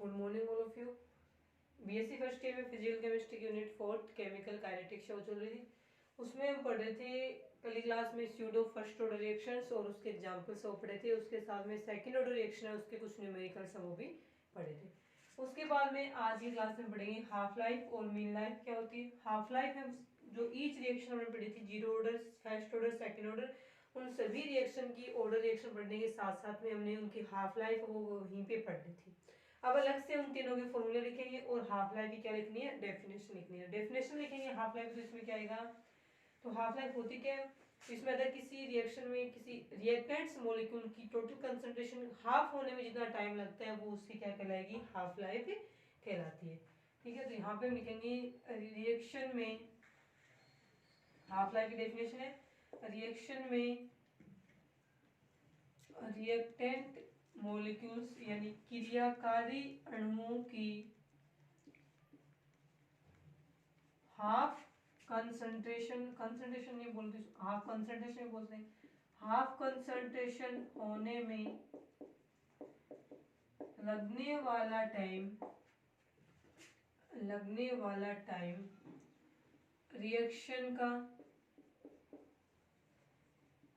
Good morning all of you. BSc first year में physical chemistry की unit 4 chemical kinetics show चल रही थी। उसमें हम पढ़ रहे थे पहली क्लास में स्यूडो फर्स्ट ऑर्डर रिएक्शंस और उसके एग्जांपल्स वो पढ़े थे। उसके साथ में सेकंड ऑर्डर रिएक्शन है उसके कुछ न्यूमेरिकल्स वो भी पढ़े थे। उसके बाद में आज की क्लास में पढ़ेंगे हाफ लाइफ और मीन लाइफ क्या होती है। हाफ लाइफ है जो ईच रिएक्शन हमने पढ़ी थी, zero order, first order, second order, उन सभी रिएक्शन की ऑर्डर रिएक्शन पढ़ने के साथ साथ में हमने उनकी हाफ लाइफ वो वहीं पे पढ़नी थी। अब अलग से उन तीनों के फॉर्मूले लिखेंगे और हाफ लाइफ की क्या लिखनी है, डेफिनेशन लिखनी है। डेफिनेशन लिखेंगे हाफ लाइफ, तो इसमें क्या आएगा, तो हाफ लाइफ होती क्या है, इसमें अगर किसी रिएक्शन में किसी रिएक्टेंट्स मॉलिक्यूल की टोटल कंसंट्रेशन हाफ होने में जितना टाइम लगता है वो उसकी क्या कहलाएगी, हाफ लाइफ कहलाती है। ठीक है, तो यहाँ पे हम लिखेंगे रिएक्शन में हाफ लाइफ की डेफिनेशन है, रिएक्शन में रिएक्टेंट मॉलिक्यूल्स यानी क्रियाकारी अणुओं की हाफ कंसंट्रेशन, कंसंट्रेशन नहीं बोलते, हाफ कंसंट्रेशन बोलते हैं, हाफ कंसंट्रेशन होने में लगने वाला टाइम रिएक्शन का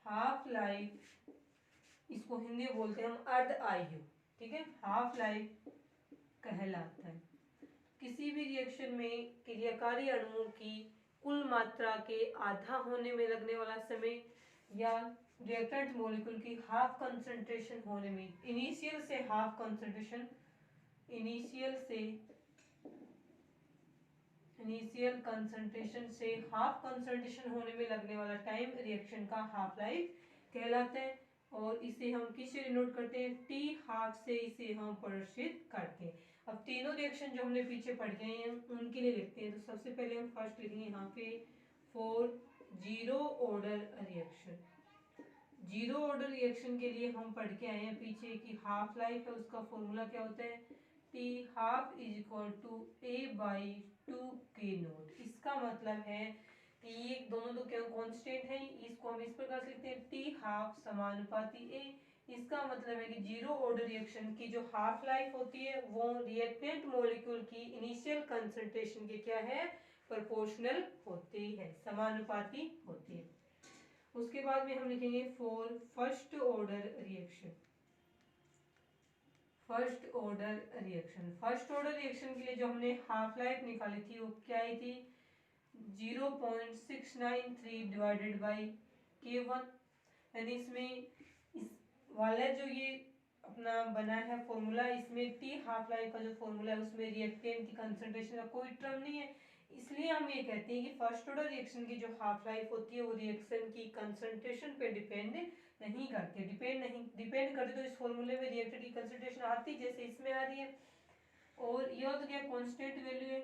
हाफ लाइफ, इसको हिंदी में बोलते हैं हम अर्ध आयु। ठीक है, हाफ लाइफ कहलाता है। किसी भी रिएक्शन में क्रियाकारी अणुओं की कुल मात्रा के आधा होने में लगने वाला समय या रिएक्टेंट मॉलिक्यूल की हाफ कंसंट्रेशन होने में, इनिशियल से हाफ कंसंट्रेशन, इनिशियल कंसंट्रेशन से हाफ कंसंट्रेशन होने में लगने वाला टाइम रिएक्शन का हाफ लाइफ कहलाता है। और इसे हम किससे डिनोट करते हैं, टी हाफ से इसे हम प्रदर्शित करते हैं। अब तीनों रिएक्शन जो हमने पीछे पढ़ गए हैं उनके लिए लिखते हैं। तो सबसे पहले हम फर्स्ट लिखेंगे यहाँ पे for zero order reaction. Zero order reaction के लिए हम पढ़ के आए हैं पीछे की हाफ लाइफ है, उसका फॉर्मूला क्या होता है, T half is equal to a by 2k0। इसका मतलब है कि ये दोनों तो क्या कांस्टेंट है, इसको हम इस प्रकार से लिखते हैं टी हाफ समानुपाती ए। इसका मतलब है कि जीरो ऑर्डर रिएक्शन की जो हाफ लाइफ होती है वो रिएक्टेंट मॉलिक्यूल की इनिशियल कंसंट्रेशन के क्या है, प्रोपोर्शनल होती है, समानुपाती होती है। उसके बाद में हम लिखेंगे for first order reaction. First order reaction के लिए जो हमने हाफ लाइफ निकाली थी वो क्या आई थी, 0.693 डिवाइडेड बाई K1। यानी इसमें इस वाला जो ये अपना बना है फॉर्मूला, इसमें टी हाफ लाइफ का जो फॉर्मूला है उसमें रिएक्टेंट की कंसंट्रेशन का कोई टर्म नहीं है, इसलिए हम ये कहते हैं कि फर्स्ट ऑर्डर रिएक्शन की जो हाफ लाइफ होती है वो रिएक्शन की कंसंट्रेशन पे डिपेंड नहीं करती। डिपेंड करती तो इस फॉर्मूले में रिएक्टेंट की कंसंट्रेशन आती जैसे इसमें आ रही है, और यह तो क्या कांस्टेंट वैल्यू है,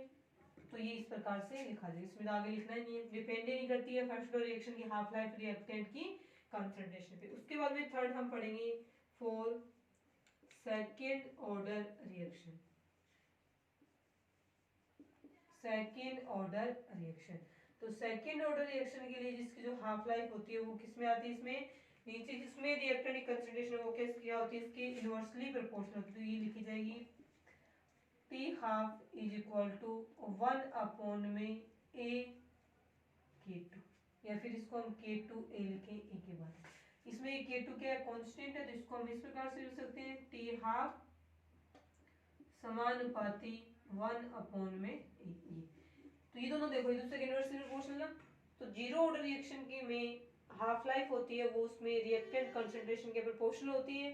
तो ये इस प्रकार से लिखा जाए, इसमें आगे लिखना ही नहीं है, डिपेंड नहीं करती है फर्स्ट ऑर्डर रिएक्शन की हाफ लाइफ रिएक्टेंट की कंसंट्रेशन पे। उसके बाद में थर्ड हम पढ़ेंगे फॉर सेकेंड ऑर्डर रिएक्शन। तो सेकेंड ऑर्डर रिएक्शन के लिए जिसकी जो हाफ लाइफ होती है वो किसमें आती है, इसमें नीचे जिसमें रिएक्टेंट की कंसंट्रेशन वो क्या होती है, इसकी इनवर्सली प्रोपोर्शनल होती है, तो ये लिखी जाएगी T half is equal to 1 upon में A/K2, या फिर इसको हम K2A लिखें ए के बाद। इसमें K2 क्या है, कांस्टेंट है, तो इसको हम इस प्रकार से लिख सकते हैं टी हाफ समानुपाती 1 अपॉन में A। तो ये दोनों देखो एक दूसरे के इनवर्सली प्रोपोर्शनल ना, तो जीरो ऑर्डर रिएक्शन की में हाफ लाइफ होती है वो उसमें रिएक्टेंट कंसंट्रेशन के प्रोपोर्शनल होती है।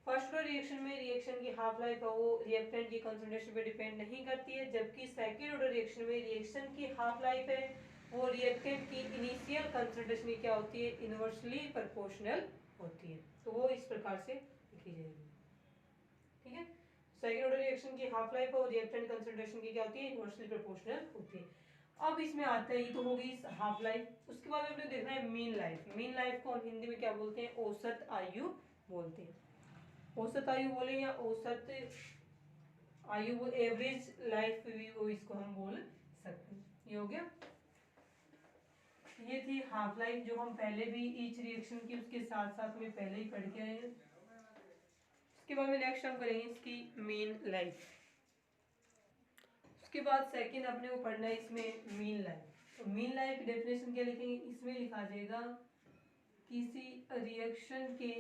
फर्स्ट ऑर्डर रिएक्शन में रिएक्शन की हाफ लाइफ है वो रिएक्टेंट की कंसंट्रेशन पे डिपेंड नहीं करती है, जबकि सेकंड ऑर्डर रिएक्शन में रिएक्शन की हाफ लाइफ है वो रिएक्टेंट की इनिशियल कंसंट्रेशन की क्या होती है, इनवर्सली प्रोपोर्शनल होती है। तो वो इस प्रकार से लिखी जाएगी। ठीक है, सेकंड ऑर्डर रिएक्शन की हाफ लाइफ और रिएक्टेंट कंसंट्रेशन की क्या होती है, इनवर्सली प्रोपोर्शनल होती है। अब इसमें आता है, ये तो होगी हाफ लाइफ। उसके बाद हमने देखना है मीन लाइफ। मीन लाइफ को हम हिंदी में क्या बोलते हैं, औसत आयु बोलते हैं। औसत आयु बोले या औसत आयु, एवरेज लाइफ भी वो इसको हम बोल सकते हैं। ये हो गया, ये थी हाफ लाइफ जो हम पहले भी ईच रिएक्शन की उसके साथ साथ में पहले ही पढ़ के आए हैं। उसके बाद में नेक्स्ट हम करेंगे इसकी मीन लाइफ। उसके बाद सेकंड अपने को पढ़ना है इसमें मीन लाइफ। तो मीन लाइफ की डेफिनेशन क्या लिखेंगे, इसमें लिखा जाएगा किसी रिएक्शन के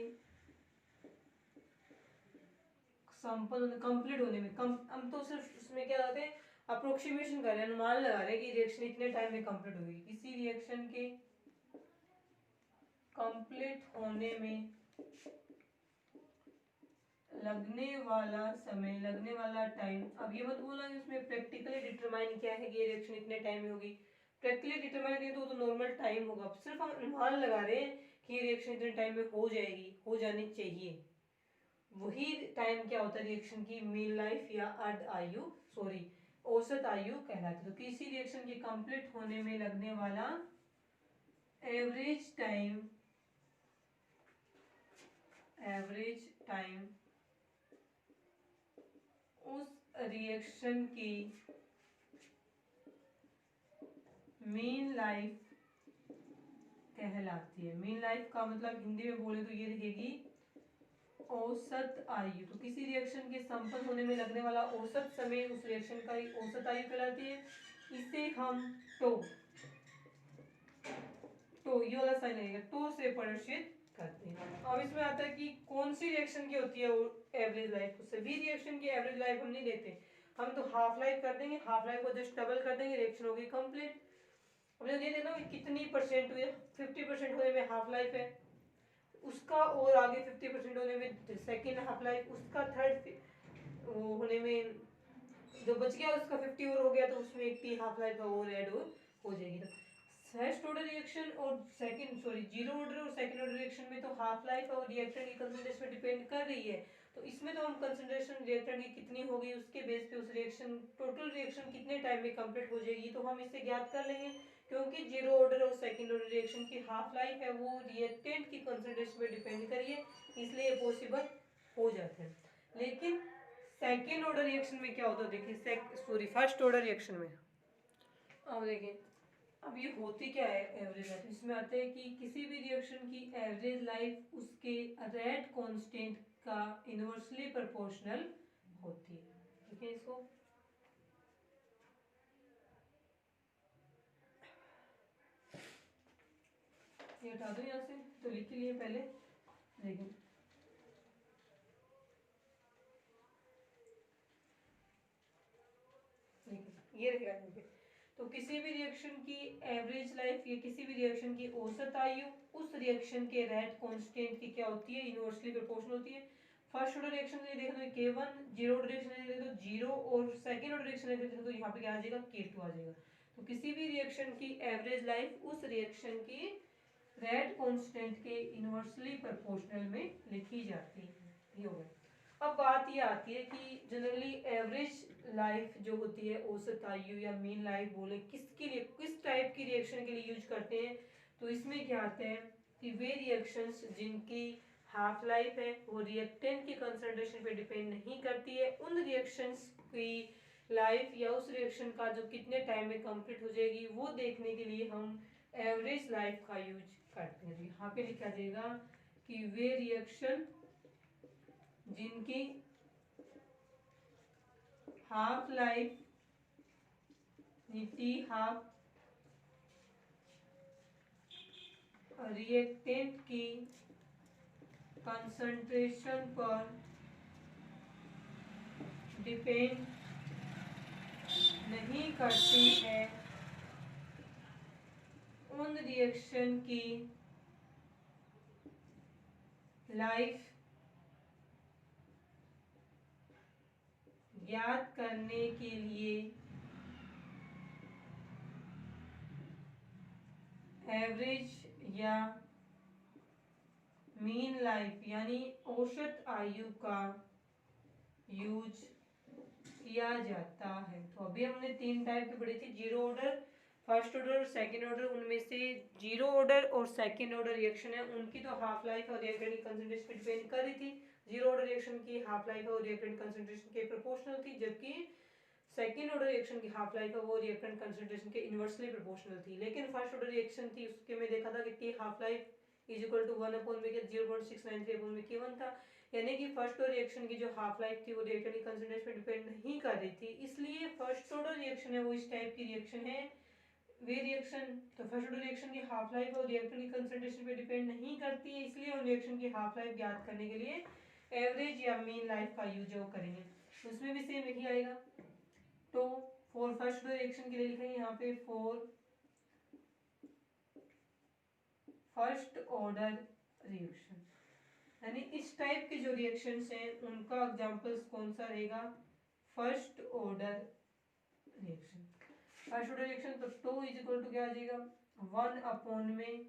सैंपल कंप्लीट होने में हम तो सिर्फ उसमें क्या करते हैं, अप्रोक्सीमेशन कर रहे हैं, अनुमान लगा रहे हैं कि रिएक्शन इतने टाइम में कंप्लीट होगी। किसी रिएक्शन के कंप्लीट होने में लगने वाला समय, लगने वाला टाइम। अब ये मत बोलना कि उसमें प्रैक्टिकली डिटरमाइन किया है कि ये रिएक्शन इतने टाइम में होगी। प्रैक्टिकली डिटरमाइन किया तो नॉर्मल टाइम होगा, सिर्फ हम अनुमान लगा रहे हैं कि ये रिएक्शन इतने टाइम में हो जाएगी, हो जानी चाहिए। वही टाइम क्या होता है रिएक्शन की मीन लाइफ या अर्ध आयु, सॉरी औसत आयु कहलाती है। तो किसी रिएक्शन के कंप्लीट होने में लगने वाला एवरेज टाइम उस रिएक्शन की मीन लाइफ कहलाती है। मीन लाइफ का मतलब हिंदी में बोले तो ये रहेगी औसत आयु। तो किसी रिएक्शन के संपन्न होने में लगने वाला औसत समय उस रिएक्शन का औसत आयु कहलाती है। इसे हम तो ये वाला साइन लगेगा, तो से प्रदर्शित करते हैं। अब इसमें आता है कि कौन सी रिएक्शन की होती है एवरेज लाइफ। सभी रिएक्शन की एवरेज लाइफ हम नहीं देते, हम तो हाफ लाइफ कर देंगे, हाफ लाइफ को जस्ट डबल कर देंगे, रिएक्शन होगी कंप्लीट। हमने ये देखना कितनी परसेंट हुई है, 50% होने में हाफ लाइफ है, उसका और आगे 50% होने में सेकेंड हाफ लाइफ, उसका थर्ड होने में जो बच गया उसका 50 और हो गया तो उसमें एक हाफ लाइफ और ऐड हो जाएगी। तो फर्स्ट ऑर्डर रिएक्शन और सेकंड सॉरी जीरो ऑर्डर और सेकंड ऑर्डर रिएक्शन में तो हाफ लाइफ और रिएक्टेंट की कंसंट्रेशन पे डिपेंड कर रही है। तो इसमें तो हम कंसंट्रेशन रिएक्टेंट की कितनी होगी उसके बेस पे उस रिएक्शन टोटल रिएक्शन कितने टाइम में कंप्लीट हो जाएगी तो हम इससे ज्ञात कर लेंगे। क्योंकि जीरो ऑर्डर और सेकंड ऑर्डर रिएक्शन की हाफ लाइफ है वो रिएक्टेंट की कंसंट्रेशन पे डिपेंड करिए, इसलिए पॉसिबल हो जाते हैं। लेकिन सेकेंड ऑर्डर रिएक्शन में क्या होता है देखिए, सॉरी फर्स्ट ऑर्डर रिएक्शन में अब देखिए, अब ये होती क्या है एवरेज लाइफ। इसमें आता है कि किसी भी रिएक्शन की एवरेज लाइफ उसके रेट कांस्टेंट का इनवर्सली प्रोपोर्शनल होती है। ठीक है, इसको ये हटा दो यहाँ से, तो लिख लिए पहले। देखिए ये रहेगा यहाँ पे। तो किसी भी रिएक्शन की एवरेज लाइफ या किसी भी रिएक्शन की औसत आयु उस रिएक्शन के रेट कांस्टेंट की क्या होती है, इनवर्सली प्रोपोर्शनल होती है। फर्स्ट ऑर्डर रिएक्शन के लिए देखो तो K1, जीरो ऑर्डर रिएक्शन के लिए देखो तो जीरो, और सेकंड ऑर्डर रिएक्शन के लिए देखो तो यहाँ पे क्या आ जाएगा K2 आ जाएगा। तो किसी भी रिएक्शन की एवरेज लाइफ उस रिएक्शन की रेट कांस्टेंट के इनवर्सली प्रोपोर्शनल में लिखी जाती है। ये हो गया। अब बात ये आती है कि जनरली एवरेज लाइफ जो होती है औसत आयु या मीन लाइफ बोले किसके लिए, किस टाइप की रिएक्शन के लिए यूज करते हैं। तो इसमें क्या आता है कि वे रिएक्शंस जिनकी हाफ लाइफ है वो रिएक्टेंट की कंसंट्रेशन पे डिपेंड नहीं करती है, उन रिएक्शंस की लाइफ या उस रिएक्शन का जो कितने टाइम में कंप्लीट हो जाएगी वो देखने के लिए हम एवरेज लाइफ का यूज करते हैं। यहाँ पे लिखा जाएगा कि वे रिएक्शन जिनकी half life T half reactant की कंसंट्रेशन पर डिपेंड नहीं करती है, उन रिएक्शन की लाइफ ज्ञात करने के लिए एवरेज या मीन लाइफ यानी औसत आयु का यूज किया जाता है। तो अभी हमने तीन टाइप की पढ़ी थी, जीरो ऑर्डर, फर्स्ट ऑर्डर और सेकंड ऑर्डर। उनमें से जीरो ऑर्डर और सेकंड ऑर्डर रिएक्शन है उनकी तो हाफ लाइफ और रिएक्टेंट की कंसंट्रेशन पे डिपेंड कर रही थी। जीरो ऑर्डर रिएक्शन की हाफ लाइफ और रिएक्टेंट कंसंट्रेशन के प्रोपोर्शनल थी, जबकि सेकेंड ऑर्डर रिएक्शन की हाफ लाइफ है वो रिएक्टेंट कंसंट्रेशन के इनवर्सली प्रोपोर्शनल थी। लेकिन फर्स्ट ऑर्डर रिएक्शन थी उसके में देखा था कि half life is equal to 1 में 0.693 K1 था। यानी कि फर्स्ट ऑर्डर रिएक्शन की जो हाफ लाइफ थी वो रिएक्टर की कंसंट्रेशन पे डिपेंड नहीं कर रही थी, इसलिए फर्स्ट ऑर्डर रिएक्शन है वो इस टाइप की रिएक्शन है। वे रिएक्शन तो फर्स्ट ऑर्डर रिएक्शन की हाफ लाइफ और रिएक्टर की कंसंट्रेशन पे डिपेंड नहीं करती है, इसलिए उन रिएक्शन की हाफ लाइफ ज्ञात करने के लिए एवरेज या मीन लाइफ का यूज करेंगे। उसमें भी सेम यही आएगा। तो फॉर फर्स्ट ऑर्डर रिएक्शन के लिए लिखेंगे यहाँ पे फॉर फर्स्ट ऑर्डर रिएक्शन, यानी इस टाइप के जो रिएक्शंस हैं उनका एग्जांपल्स कौन सा रहेगा, first order reaction. First order reaction तो टू इज इक्वल टू क्या आ जाएगा 1 में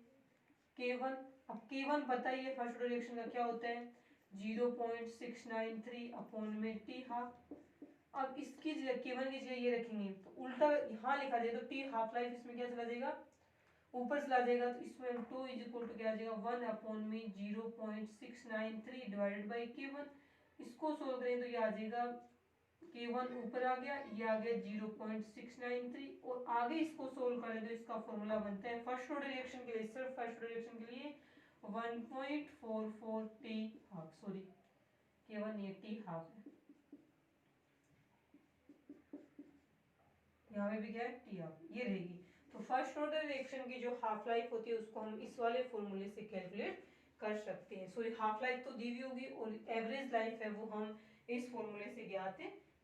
K1। अब K1 पता ही है फर्स्ट ऑर्डर रिएक्शन का क्या होता है 0.693 में T हाफ। अब इसकी जगह K1 की जगह ये रखेंगे तो उल्टा यहाँ लिखा जाए तो T हाफ लाइफ इसमें क्या चला जाएगा ऊपर चला जाएगा, तो इसमें टू इज इक्वल टू क्या आ जाएगा 1 में 0.693 डिवाइडेड बाई K1। इसको सोल्व करें तो ये आ जाएगा K1 ऊपर आ गया, ये आ गया 0.693 और आगे इसको सोल्व करें तो इसका फॉर्मूला बनता है फर्स्ट ऑर्डर रिएक्शन के लिए, सिर्फ फर्स्ट ऑर्डर रिएक्शन के लिए 1.44 T हाफ, सॉरी K1 ये T हाफ है, यहाँ पे भी क्या है T हाफ, ये रहेगी। तो फर्स्ट ऑर्डर रिएक्शन की जो हाफ लाइफ होती है उसको हम इस वाले फॉर्मूले से कैलकुलेट कर सकते हैं। सॉरी हाफ लाइफ तो दी हुई होगी और एवरेज लाइफ है वो हम इस फॉर्मूले से ज्ञात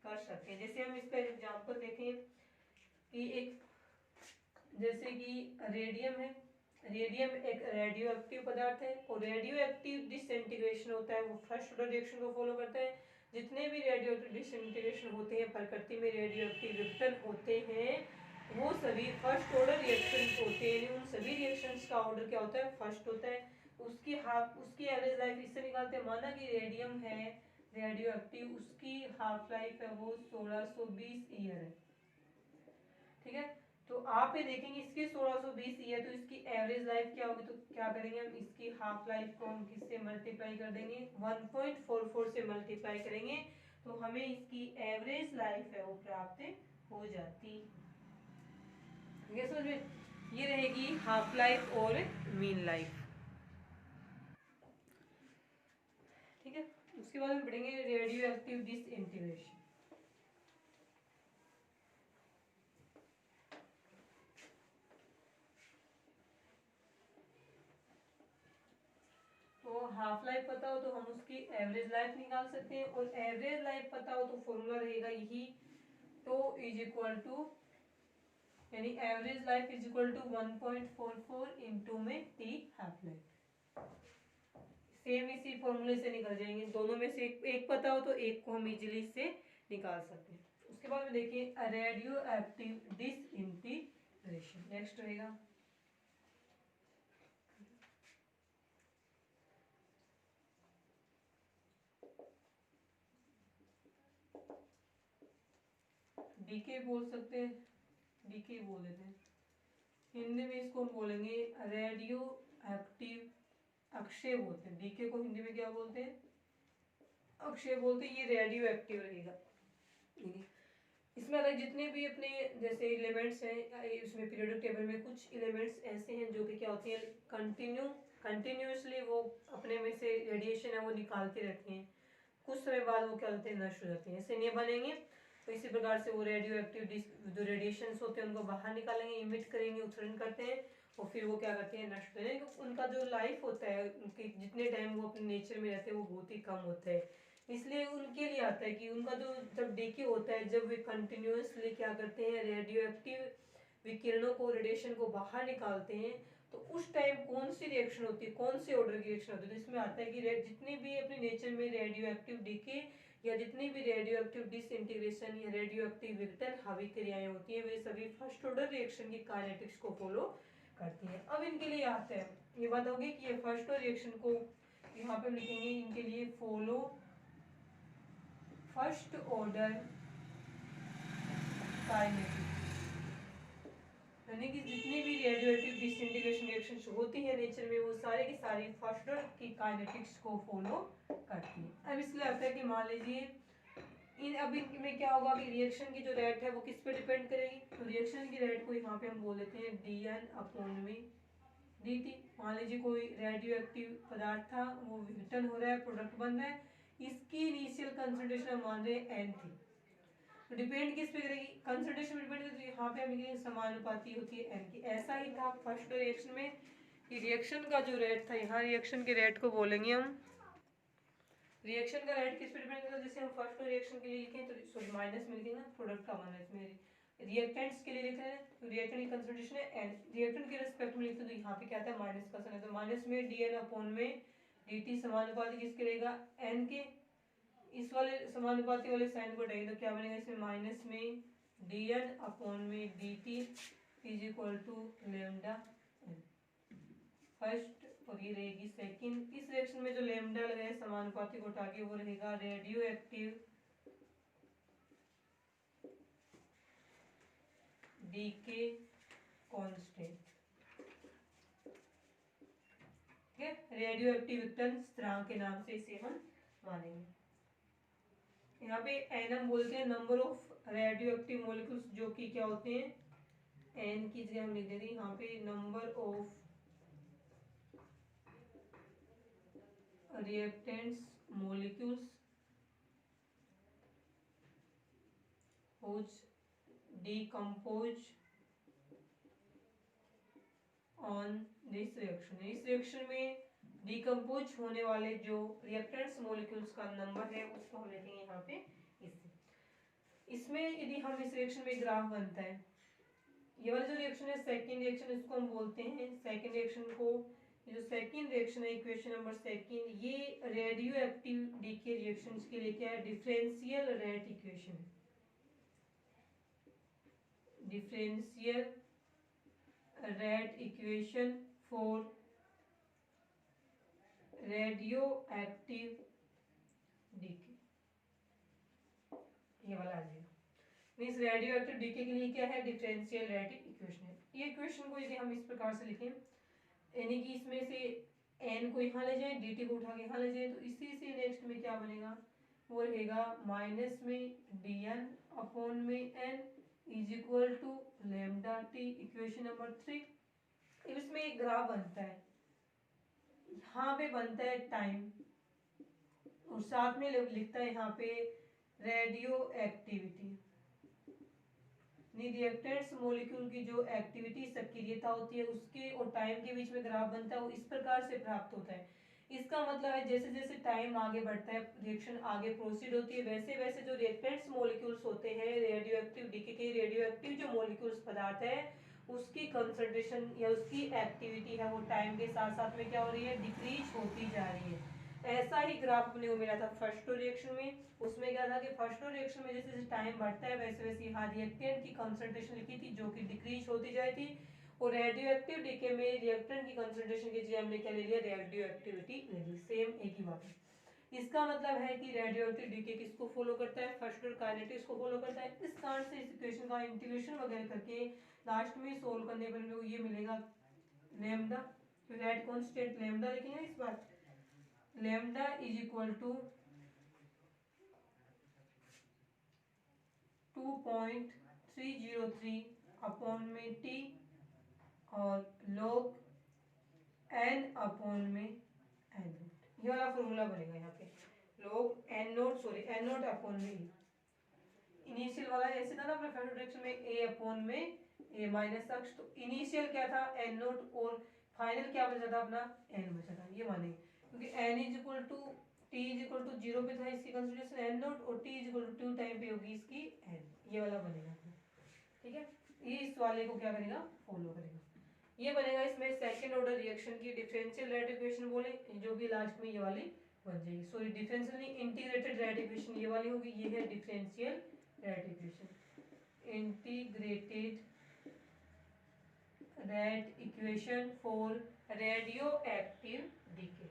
कर सकते हैं। जैसे हम इसका एग्जांपल देखें कि एक जैसे कि रेडियम है, रेडियम एक रेडियो एक्टिव पदार्थ है और रेडियो एक्टिव डिसइंटीग्रेशन होता है वो फर्स्ट ऑर्डर रिएक्शन को फॉलो करता है। जितने भी रेडियो डिसइंटीग्रेशन होते हैं प्रकृति में रेडियो एक्टिव विघटन होते हैं वो सभी फर्स्ट ऑर्डर रिएक्शंस होते हैं, उन सभी रिएक्शंस का ऑर्डर क्या होता है फर्स्ट होता है। उसकी एवरेज लाइफ इससे निकालते हैं, माना कि रेडियम है रेडियो एक्टिव, उसकी हाफ लाइफ है वो 1620 ईयर है, ठीक है। तो आप ये देखेंगे इसकी 1620 ईयर, तो इसकी एवरेज लाइफ क्या होगी, तो क्या करेंगे हम इसकी हाफ लाइफ को हम किससे मल्टीप्लाई कर देंगे 1.44 से मल्टीप्लाई करेंगे तो हमें इसकी एवरेज लाइफ है वो प्राप्त हो जाती है। समझ में, ये रहेगी हाफ लाइफ और मीन लाइफ, ठीक है। उसके बाद हम पढ़ेंगे रेडियो एक्टिव डिसइंटीग्रेशन। तो हाफ लाइफ पता हो तो हम उसकी एवरेज लाइफ निकाल सकते हैं और एवरेज लाइफ पता हो तो फॉर्मूला रहेगा यही तो इज इक्वल टू यानी average life is equal to 1.44 into में टी हाफ लाइफ। सेम इसी फॉर्मूले से निकल जाएंगे, दोनों में से एक पता हो तो एक को हम इजीली से निकाल सकते हैं। उसके बाद में देखिए रेडियो एक्टिव डिसइंटीग्रेशन नेक्स्ट रहेगा। डीके बोल सकते हैं, डीके बोल देते हैं, हिंदी में इसको हम बोलेंगे रेडियो एक्टिव अक्षय बोलते हैं। डीके को हिंदी में क्या बोलते हैं अक्षय बोलते हैं, ये रेडियो एक्टिव रहेगा। इसमें अलग जितने भी अपने जैसे एलिमेंट्स हैं उसमें पीरियोडिक टेबल में कुछ एलिमेंट्स ऐसे हैं जो कि क्या होती हैं कंटिन्यूसली वो अपने में से रेडिएशन है वो निकालते रहते हैं, कुछ समय बाद वो क्या होते हैं नष्ट हो जाते हैं, ऐसे नहीं बनेंगे। तो इसी प्रकार से वो रेडियो एक्टिव जो रेडिएशंस होते हैं उनको बाहर निकालेंगे, इमिट करेंगे, उत्सर्जन करते हैं और फिर वो क्या करते हैं नष्ट हो जाएंगे। उनका जो लाइफ होता है उनके जितने टाइम वो अपने नेचर में रहते हैं वो बहुत ही कम होता है, इसलिए उनके लिए आता है कि उनका जो जब डीके होता है जब वे कंटिन्यूसली क्या करते हैं रेडियो एक्टिव विकिरणों को रेडिएशन को बाहर निकालते हैं तो उस टाइम कौन सी रिएक्शन होती है, कौन से ऑर्डर की रिएक्शन होती है। तो इसमें आता है कि जितनी भी अपने नेचर में रेडियो एक्टिव डीके या जितनी भी रेडियो एक्टिव डिसइंटीग्रेशन या रेडियो एक्टिव विघटन हावी क्रियाएं होती हैं वे सभी फर्स्ट ऑर्डर रिएक्शन की काइनेटिक्स को फॉलो करती हैं। अब इनके लिए आता है ये बात होगी कि ये फर्स्ट ऑर्डर रिएक्शन को यहाँ पे लिखेंगे इनके लिए फॉलो फर्स्ट ऑर्डर काइनेटिक्स, यानी कि जितनी भी रेडियोएक्टिव डिसइंटीग्रेशन रिएक्शंस होती है नेचर में वो सारे की सारी फर्स्ट ऑर्डर की काइनेटिक्स को फॉलो करती है। अब इसलिए आता है कि मान लीजिए अब इनमें क्या होगा कि रिएक्शन की जो रेट है वो किस पे डिपेंड करेगी, तो रिएक्शन की रेट को यहाँ पे हम बोल देते हैं dN/में dt। मान लीजिए कोई रेडियो एक्टिव पदार्थ था, वो विघटन हो रहा है, प्रोडक्ट बन रहा है, इसकी इनिशियल कंसंट्रेशन हम मान रहे हैं n थी। तो डिपेंड किस पे करेगी, कंसंट्रेशन डिपेंड करती है, यहाँ पे हम लिखेंगे समानुपाती होती है n की। ऐसा ही था फर्स्ट रिएक्शन में, कि रिएक्शन का जो रेट था, यहाँ रिएक्शन के रेट को बोलेंगे हम, रिएक्शन का रेट किस पे डिपेंड करता है, जैसे हम फर्स्ट रिएक्शन के लिए लिखें तो सॉरी माइनस में लिखेंगे, प्रोडक्ट का माइनस में, रिएक्टेंट्स के लिए लिख रहे हैं तो रिएक्टेंट की कंसंट्रेशन है n, रिएक्टेंट के रिस्पेक्ट में लिखते हैं तो यहाँ पे क्या था माइनस का साइन है, तो माइनस में dn अपॉन में dt समानुपाती किसके रहेगा n के। इस वाले समानुपाती वाले साइन को हटाएंगे तो क्या बनेगा, इसमें माइनस में dn अपॉन में dt is equal to lambda first, और ये रहेगी सेकंड। इस रिएक्शन में जो लेमडा लगा है समानुपाती को हटा के वो रहेगा रेडियो एक्टिव डीके कांस्टेंट, ठीक है, रेडियो एक्टिव विघटन स्थिरांक के नाम से इसे हम मानेंगे। यहाँ पे एन हम बोलते हैं number of radio active molecules, जो कि क्या होते हैं एन की जगह हम लिख देते हैं यहाँ पे number of reactants molecules which decompose on this reaction। इस रिएक्शन में डिकम्पोज होने वाले जो रिएक्टेंट्स मॉलिक्यूल्स का नंबर है उसको हम लिखेंगे यहाँ पे इससे। इसमें यदि हम इस रिएक्शन में ग्राफ बनता है, ये वाला जो रिएक्शन है सेकंड रिएक्शन, इसको हम बोलते हैं सेकंड रिएक्शन को, जो सेकंड रिएक्शन है इक्वेशन नंबर सेकंड, ये रेडियो एक्टिव डीके रिएक्शंस के लिए क्या है differential rate equation, differential rate equation for radio active decay, ये वाला आ जाएगा। मींस रेडियो एक्टिव डीके के लिए क्या है डिफरेंशियल रेट इक्वेशन है। ये इक्वेशन को यदि हम इस प्रकार से लिखें, यानी कि इसमें से n को यहाँ ले जाएं, dt को उठा के यहाँ ले जाएं, तो इसी से नेक्स्ट में क्या बनेगा, वो रहेगा माइनस में dn अपॉन में n is equal to lambda t, equation number 3। अब इसमें एक ग्राफ बनता है, यहाँ पे बनता है टाइम और साथ में लिखता है यहाँ पे रेडियो एक्टिविटी, रिएक्टेंट्स मॉलिक्यूल की जो एक्टिविटी सक्रियता होती है उसके और टाइम के बीच में ग्राफ बनता है, वो इस प्रकार से प्राप्त होता है। इसका मतलब है जैसे जैसे टाइम आगे बढ़ता है, रिएक्शन आगे प्रोसीड होती है, वैसे वैसे जो रिएक्टेंट्स मॉलिक्यूल्स होते हैं रेडियो एक्टिव डीके के, रेडियो एक्टिव जो मॉलिक्यूल्स पदार्थ है उसकी कंसंट्रेशन या उसकी एक्टिविटी है वो टाइम के साथ साथ में क्या हो रही है डिक्रीज होती जा रही है। ऐसा ही ग्राफ अपने को मिला था फर्स्ट रिएक्शन में, उसमें क्या था कि फर्स्ट रिएक्शन में जैसे जैसे टाइम बढ़ता है वैसे वैसे यहाँ रिएक्टेंट की कंसंट्रेशन लिखी थी जो कि डिक्रीज होती जाती थी, और रेडियो एक्टिव डीके में रिएक्टेंट की कंसंट्रेशन की जगह हमने क्या ले लिया रेडियो एक्टिविटी ले ली, सेम एक ही बात है। इसका मतलब है कि रेडियो एक्टिव डीके किसको फॉलो करता है फर्स्ट ऑर्डर काइनेटिक्स को फॉलो करता है। इस कारण से इस इक्वेशन का इंटीग्रेशन वगैरह करके लास्ट में सोल्व करने पर मेरे को ये मिलेगा लैम्डा, रेट कांस्टेंट लैम्डा लिखेंगे इस बार, lambda is equal to 2.303 upon में टी और log n अपॉन में n नोट, ये वाला फॉर्मूला बनेगा यहाँ पे log n naught sorry n naught upon में इनिशियल वाला ऐसे था ना अपने फर्स्ट डायरेक्शन में a अपॉन में a माइनस अक्ष, तो इनिशियल क्या था n नोट और फाइनल क्या बचा था अपना n बचा था, ये मानेंगे क्योंकि n is equal to t is equal to 0 पे था इसकी कंसीडरेशन n नोट और t is equal to 2 time पे होगी इसकी n, ये वाला बनेगा, ठीक है। ये इस वाले को क्या करेगा फॉलो करेगा, ये बनेगा इसमें सेकंड ऑर्डर रिएक्शन की डिफरेंशियल रेट इक्वेशन बोले, जो कि लास्ट में ये वाली बन जाएगी, सॉरी डिफरेंशियल नहीं इंटीग्रेटेड रेट इक्वेशन ये वाली होगी, ये है differential rate equation, integrated rate equation for radio active decay.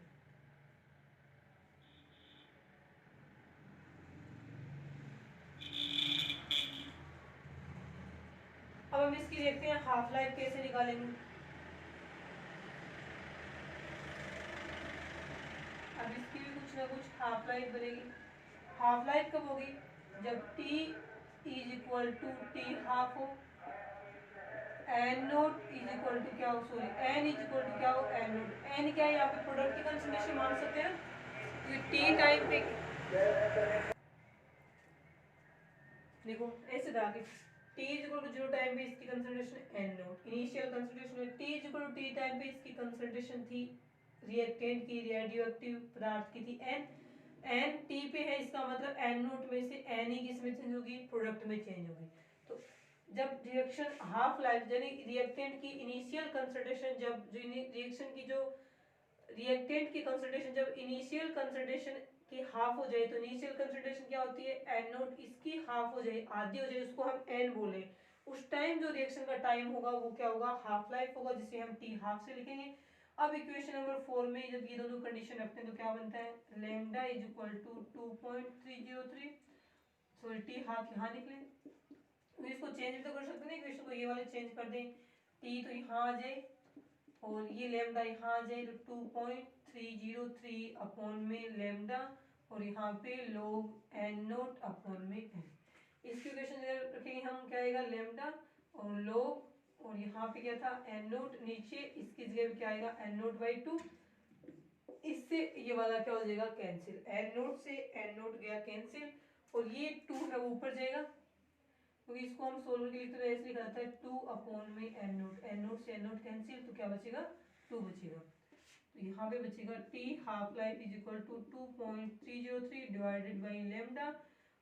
अब हम इसकी देखते हैं हाफ लाइफ कैसे निकालेंगे। अब इसकी भी कुछ ना कुछ हाफ लाइफ बनेगी। हाफ लाइफ कब होगी, जब t is equal to t half हो, N naught is equal to क्या हो, sorry N is equal to क्या हो, एन नोट। एन क्या है यहाँ पे प्रोडक्ट की कंसंट्रेशन मान सकते हैं ना, टी टाइम पे देखो ऐसे था कि t is equal to 0 time पे इसकी concentration N naught, initial concentration है। T is equal to t time पे इसकी कंसंट्रेशन थी रिएक्टेंट की, रेडियो एक्टिव पदार्थ की थी एन। एन टी पे है, इसका मतलब एन नोट में से एन ही किस में चेंज होगी, प्रोडक्ट में चेंज होगी। तो जब रिएक्शन हाफ लाइफ यानी रिएक्टेंट की इनिशियल कंसंट्रेशन, जब जो रिएक्शन की जो रिएक्टेंट की कंसंट्रेशन जब इनिशियल कंसंट्रेशन की हाफ हो जाए, तो इनिशियल कंसंट्रेशन क्या होती है, एन नोट, इसकी हाफ हो जाए, आधी हो जाए, उसको हम एन बोले, उस टाइम जो रिएक्शन का टाइम होगा वो क्या होगा, हाफ लाइफ होगा, जिसे हम टी हाफ से लिखेंगे। अब इक्वेशन नंबर 4 में जब ये दोनों कंडीशन रखते हैं तो क्या बनता है, lambda is equal to 2.303, sorry T half यहाँ निकले, तो इसको चेंज भी तो कर सकते हैं इक्वेशन को, ये वाले चेंज कर दें, टी तो यहाँ आ जाए और ये लेमडा यहाँ आ जाए, तो 2.303 अपॉन में लेमडा और यहाँ पे log एन नोट अपॉन में एन। इसकी इक्वेशन रखेंगे हम, क्या आएगा लेमडा और log और यहाँ पे क्या था एन नोट, नीचे इसकी जगह क्या आएगा एन नोट बाई 2। इससे ये वाला क्या हो जाएगा कैंसिल, एन नोट से एन नोट गया कैंसिल और ये 2 है वो ऊपर जाएगा, तो इसको हम सोल्व के लिखते हैं, ऐसे लिखा जाता है 2 अपॉन में एन नोट से एन नोट कैंसिल, तो क्या बचेगा 2 बचेगा। तो यहाँ पे बचेगा T half life is equal to 2.303 divided by lambda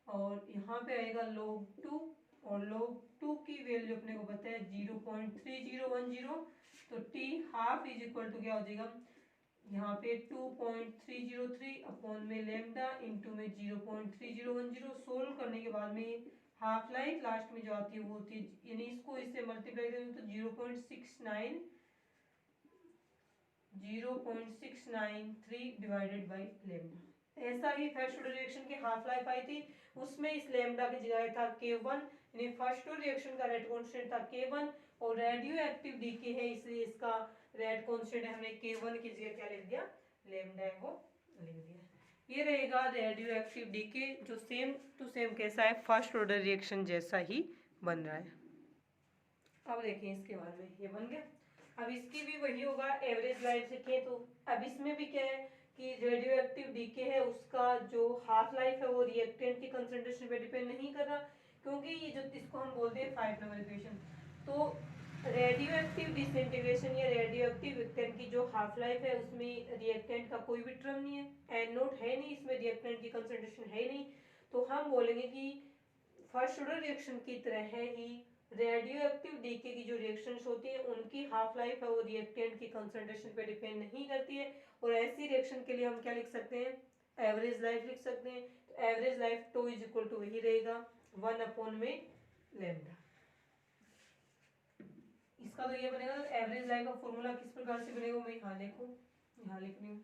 और यहाँ पे आएगा log 2 और log 2 की वैल्यू अपने को पता है 0.3010, तो T half is equal to क्या हो जाएगा यहाँ पे 2.303 अपॉन में लेमडा इंटू में 0.3010। सोल्व करने के बाद में हाफ लाइफ लास्ट में जो आती है वो होती है, यानी इसको इससे मल्टीप्लाई करेंगे तो 0.693 डिवाइडेड बाई लेमडा। ऐसा ही फर्स्ट ऑर्डर रिएक्शन की हाफ लाइफ आई थी, उसमें इस लेमडा की जगह था K1, यानी फर्स्ट ऑर्डर रिएक्शन का रेट कांस्टेंट था K1 और रेडियो एक्टिव डीके है इसलिए इसका रेट कांस्टेंट है, हमने K1 की जगह क्या लिख दिया, लेमडा है वो लिख दिया। ये रहेगा रेडियो एक्टिव डीके जो सेम टू सेम कैसा है, फर्स्ट ऑर्डर रिएक्शन जैसा ही बन रहा है। अब देखिए इसके बाद में ये बन गया, अब इसकी भी वही होगा एवरेज लाइफ लिखे, तो अब इसमें भी क्या है कि रेडियो एक्टिव डीके है उसका जो हाफ लाइफ है वो रिएक्टेंट की कंसंट्रेशन पे डिपेंड नहीं कर रहा, क्योंकि ये जो इसको हम बोलते हैं 5 नंबर इक्वेशन, तो रेडियो एक्टिव डिसइंटीग्रेशन या रेडियो एक्टिव रिएक्टेंट की जो हाफ लाइफ है उसमें रिएक्टेंट का कोई भी टर्म नहीं है, एन नोट है नहीं, इसमें रिएक्टेंट की कंसंट्रेशन है नहीं, तो हम बोलेंगे कि फर्स्ट ऑर्डर रिएक्शन की तरह है ही रेडियो एक्टिव डीके की जो रिएक्शंस होती हैं उनकी हाफ लाइफ है वो रिएक्टेंट की कंसंट्रेशन पे डिपेंड नहीं करती है, और ऐसी रिएक्शन के लिए हम क्या लिख सकते हैं, एवरेज लाइफ लिख सकते हैं। तो average life too is equal to वही रहेगा 1 अपॉन में लेमडा। इसका तो ये बनेगा, एवरेज लाइफ का फॉर्मूला किस प्रकार से बनेगा, मैं यहाँ लिखूँ, यहाँ लिख रही हूँ,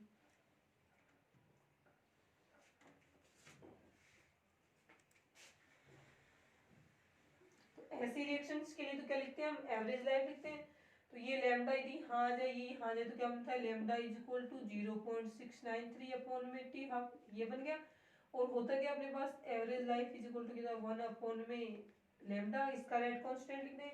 ऐसी रिएक्शंस के लिए तो क्या लिखते हैं हम, एवरेज लाइफ लिखते हैं। तो ये लेमडा यदि यहाँ आ जाए, ये यहाँ आ जाए, तो क्या बनता है lambda is equal to 0.693 upon में टी हाफ, ये बन गया। और होता क्या अपने पास average life is equal to कितना 1 अपॉन में लेमडा, इसका रेट कांस्टेंट लिख दें,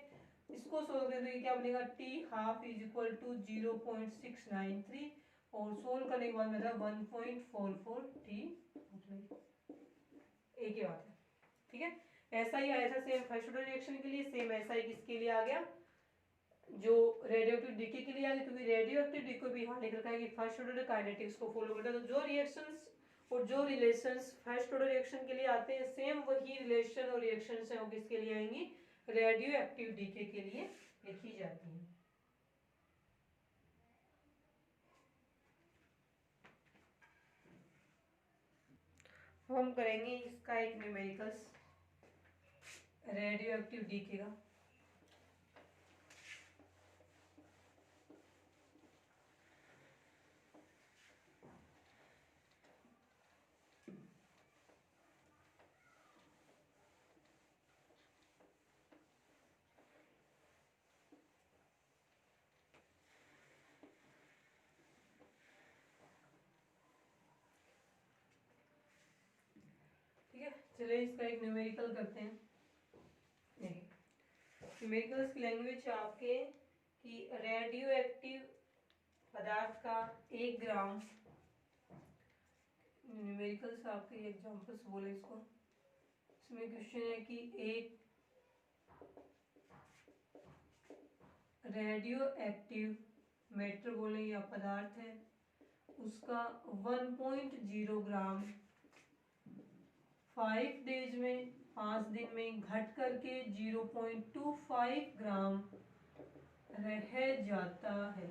इसको सोल्व करें तो ये क्या बनेगा T half is equal to 0.693 और सोल्व करने के बाद मेरा 1.44 टी, एक ही बात है, ठीक है। ऐसा ही आया था सेम फर्स्ट ऑर्डर रिएक्शन के लिए, सेम ऐसा ही किसके लिए आ गया, जो रेडियो एक्टिव डीके के लिए आ गया, क्योंकि रेडियो एक्टिव डीके भी यहाँ लिख रखा है कि फर्स्ट ऑर्डर काइनेटिक्स को फॉलो करता है, तो जो रिएक्शंस और जो रिलेशंस फर्स्ट ऑर्डर रिएक्शन के लिए आते हैं सेम वही रिलेशन और रिएक्शंस हैं वो किसके लिए आएंगी, रेडियो एक्टिव डीके के लिए लिखी जाती हैं। हम करेंगे इसका एक न्यूमेरिकल्स रेडियो एक्टिव डीके का। ठीक है, चलिए इसका एक न्यूमेरिकल करते हैं। देखिए न्यूमेरिकल्स की लैंग्वेज आपके कि रेडियो एक्टिव पदार्थ का 1 ग्राम, न्यूमेरिकल्स आपके एग्जांपल्स बोले इसको, इसमें क्वेश्चन है कि एक रेडियो एक्टिव मैटर बोले या पदार्थ है, उसका 1.0 ग्राम 5 डेज में 5 दिन में घट करके 0.25 ग्राम रह जाता है।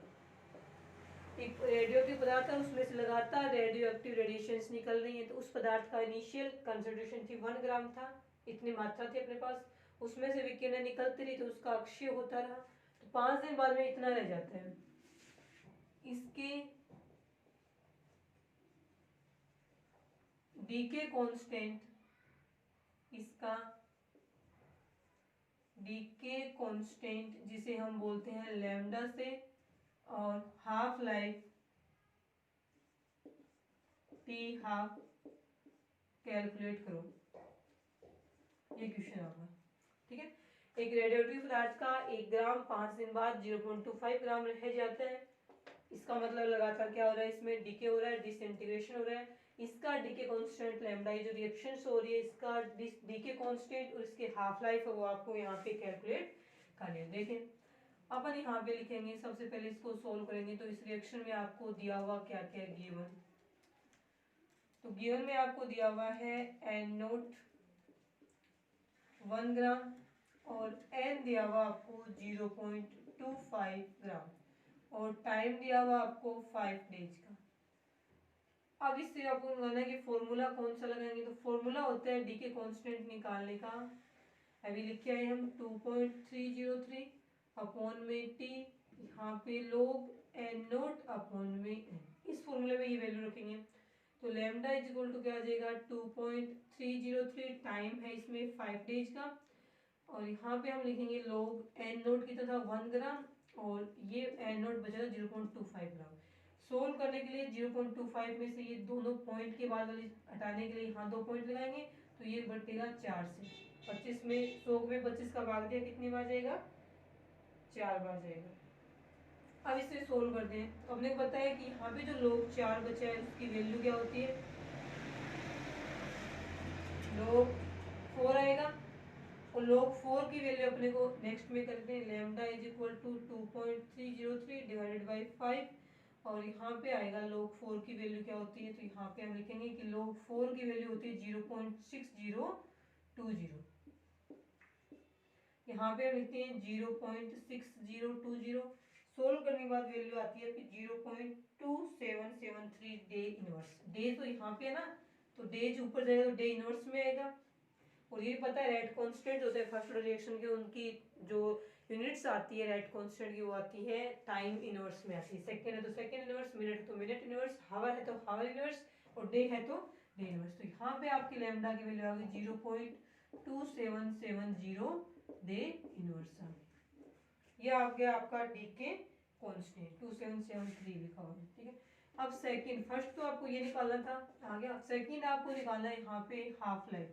एक रेडियो एक्टिव पदार्थ है, उसमें से लगातार रेडियो एक्टिव रेडिएशंस निकल रही हैं, तो उस पदार्थ का इनिशियल कंसंट्रेशन थी 1 ग्राम था, इतनी मात्रा थी अपने पास, उसमें से विकिरण निकलती रही तो उसका अक्षय होता रहा, तो 5 दिन बाद में इतना रह जाता है। इसके डीके कांस्टेंट, इसका डीके कांस्टेंट जिसे हम बोलते हैं लैम्डा से, और half life T half calculate करो, ये क्वेश्चन होगा। ठीक है, एक रेडियोएक्टिव पदार्थ का 1 ग्राम 5 दिन बाद 0.25 ग्राम रह जाता है, इसका मतलब लगातार क्या हो रहा है, इसमें डीके हो रहा है, डिसइंटीग्रेशन हो रहा है। इसका डीके कांस्टेंट लैम्डा, ये जो रिएक्शंस हो रही है इसका डीके कांस्टेंट और इसके हाफ लाइफ है वो आपको यहाँ पे कैलकुलेट करनी है। देखें अपन यहाँ पे लिखेंगे, सबसे पहले इसको सोल्व करेंगे, तो इस रिएक्शन में आपको दिया हुआ क्या क्या है गिवन, तो गिवन में आपको दिया हुआ है N0 1 ग्राम और N दिया हुआ आपको 0.25 ग्राम और टाइम दिया हुआ आपको 5 डेज का। अब इससे आपको लगाना है कि फॉर्मूला कौन सा लगाएंगे, तो फॉर्मूला होता है डी के कांस्टेंट निकालने का, अभी लिखे आए हम 2.303 अपॉन में टी, यहाँ पे लोग N0 अपॉन में N, इस फॉर्मूले में ये वैल्यू रखेंगे, तो लैम्डा इज इक्वल टू क्या आ जाएगा 2.303, टाइम है इसमें 5 डेज का, और यहाँ पे हम लिखेंगे लोग N0 की तरह 1 ग्राम और ये N0 बचेगा 0.25 ग्राम। सोल्व करने के लिए 0.25 में से ये दोनों पॉइंट के बाद वाली हटाने के लिए यहाँ 2 पॉइंट लगाएंगे, तो ये बटेगा 4 से, 25 में 100 में 25 का भाग दिया कितनी बार जाएगा, 4 बार जाएगा। अब इसे सोल्व करते हैं, तो हमने बताया कि यहाँ पे जो लोग 4 बचा है उसकी वैल्यू क्या होती है, लोग 4 आएगा, और लोग 4 की वैल्यू अपने को नेक्स्ट में करते हैं, lambda is equal to 2.303 divided by 5, और यहाँ पे आएगा लोग 4 की वैल्यू क्या होती है, तो यहाँ पे हम लिखेंगे कि लोग 4 की वैल्यू होती है 0.6020, यहाँ पे हम लिखते हैं 0.6020, सोल्व करने के बाद वैल्यू आती है फिर 0.2773 डे इनवर्स, डे तो यहाँ पे है ना, तो डे जो ऊपर जाएगा तो डे इनवर्स में आएगा, और ये पता है रेट कांस्टेंट होते हैं फर्स्ट रिएक्शन के, उनकी जो यूनिट्स आती है रेट कांस्टेंट की वो आती है टाइम इनवर्स में आती है, सेकंड है तो सेकंड इनवर्स, मिनट है तो मिनट इनवर्स, हावर है तो हावर इनवर्स, और डे है तो डे इनवर्स, तो यहाँ पे आपकी लैम्डा की वैल्यू आ गई 0.2770 डे इनवर्स आ गई, ये आ गया आपका डी के कांस्टेंट 2773 लिखा हुआ है। ठीक है, अब सेकंड, फर्स्ट तो आपको ये निकालना था, आ गया, सेकंड आपको निकालना है यहाँ पे हाफ लाइफ,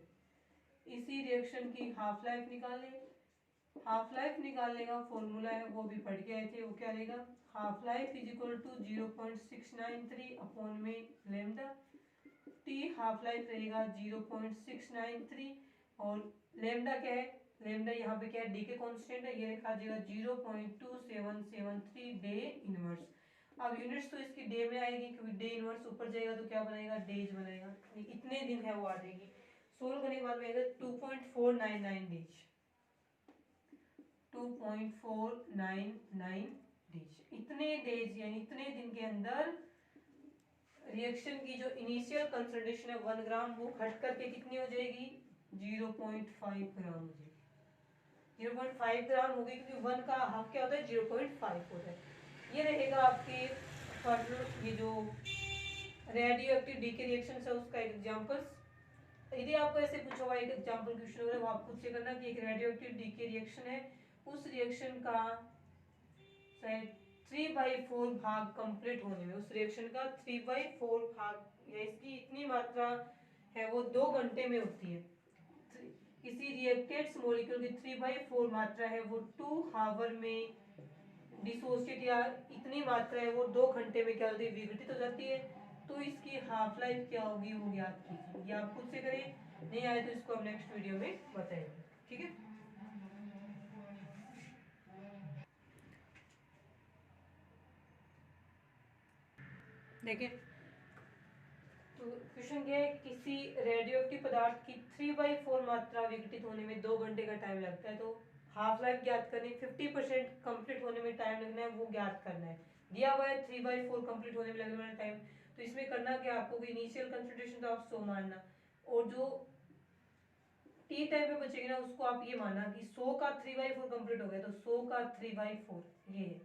इसी रिएक्शन की हाफ लाइफ निकालने, हाफ लाइफ निकालने का फॉर्मूला है वो भी पढ़ के आए थे, वो क्या रहेगा, half life is equal to 0.693 upon में लैम्डा, टी हाफ लाइफ रहेगा 0.693, और लैम्डा क्या है, लैम्डा यहाँ पे क्या है डी के कांस्टेंट है, ये लिखा जाएगा 0.2773 डे इनवर्स। अब यूनिट्स तो इसकी डे में आएगी क्योंकि डे इनवर्स ऊपर जाएगा तो क्या बनेगा, डेज बनेगा, इतने दिन है वो आ जाएगी, सोल्व करने के बाद में 2.499 डेज, 2.499 डेज, इतने डेज यानी इतने दिन के अंदर रिएक्शन की जो इनिशियल कंसंट्रेशन है 1 ग्राम वो घट करके कितनी हो जाएगी, 0.5 ग्राम हो जाएगी, 0.5 ग्राम होगी क्योंकि 1 का हाफ क्या होता है 0.5 होता है। ये रहेगा आपके ये जो रेडियो एक्टिव डीके रिएक्शन है उसका एग्जांपल्स, यदि आपको ऐसे पूछा हुआ एक एग्जांपल क्वेश्चन होगा वो आप खुद से करना कि एक रेडियोएक्टिव डीके रिएक्शन है, उस रिएक्शन का 3/4 भाग कंप्लीट होने में, उस रिएक्शन का 3/4 भाग या इसकी इतनी मात्रा है वो 2 घंटे में होती है, किसी रिएक्टेंट्स मॉलिक्यूल की 3/4 मात्रा है वो 2 आवर में डिसोसिएट, या इतनी मात्रा है वो 2 घंटे में क्या होती है, विघटित हो जाती है। तो इसकी हाफ लाइफ क्या होगी वो ज्ञात कीजिए। ये आप खुद से करें, नहीं आए तो इसको हम नेक्स्ट वीडियो में बताएंगे। ठीक है, देखिए तो क्वेश्चन क्या है, किसी रेडियो एक्टिव पदार्थ की 3/4 मात्रा विघटित होने में 2 घंटे का टाइम लगता है। तो हाफ लाइफ ज्ञात करनी, 50% कंप्लीट होने में टाइम लगना है वो ज्ञात करना है। दिया हुआ है 3/4 कंप्लीट होने में लगने वाला टाइम। तो इसमें करना क्या आपको, इनिशियल कंसंट्रेशन तो आप 100 मानना, और जो टी टाइम पे बचेगी ना उसको आप ये मानना कि 100 का 3/4 कंप्लीट हो गया, तो 100 का 3/4 ये है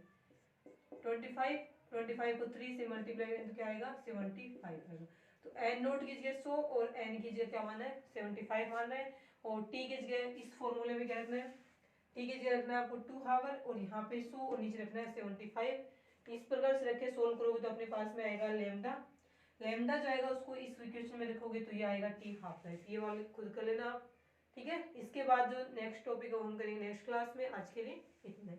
25। 25 को 3 से मल्टीप्लाई करें तो क्या आएगा, 75 आएगा। तो एन नोट कीजिए 100 और एन कीजिए क्या माना है, 75 मानना है। और टी की जगह इस फॉर्मूले में क्या रखना है, टी की जगह रखना है आपको 2 आवर, और यहाँ पे 100 और नीचे रखना है 75। इस प्रकार से रखे सोल्व करोगे तो अपने पास में आएगा लेमडा। लेमडा जो आएगा उसको इस इक्वेशन में रखोगे तो ये आएगा टी हाफ लाइफ। ये वाले खुद कर लेना आप। ठीक है, इसके बाद जो नेक्स्ट टॉपिक है वो हम करेंगे नेक्स्ट क्लास में। आज के लिए इतना ही।